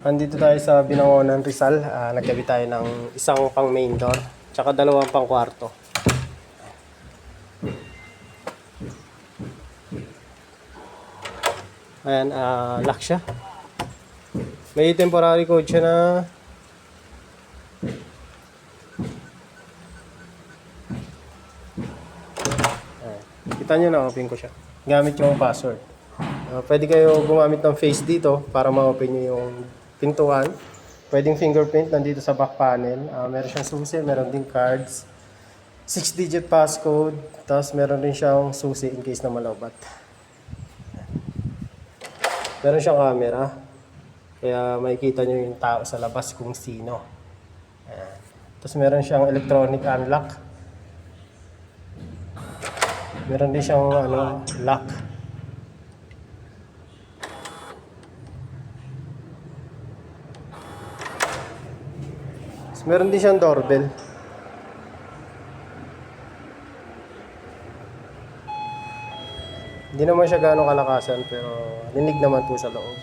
Andito tayo sa Binangonan, Rizal. Nagkabi tayo ng isang pang main door, tsaka dalawang pang kwarto. Ayan, lock siya. May temporary code siya na kita nyo na, open ko siya. Gamit yung password. Pwede kayo gumamit ng face dito para ma-open nyo yung pintuan. Pwedeng fingerprint nandito sa back panel. Meron siyang susi, meron din cards. 6-digit passcode. Tapos meron din siyang susi in case na malawbat. Meron siyang camera. Kaya makikita nyo yung tao sa labas kung sino. Ayan. Tapos meron siyang electronic unlock. Meron din siyang lock. Meron din siyang doorbell. Hindi naman siya gaano kalakasan pero linig naman po sa loob.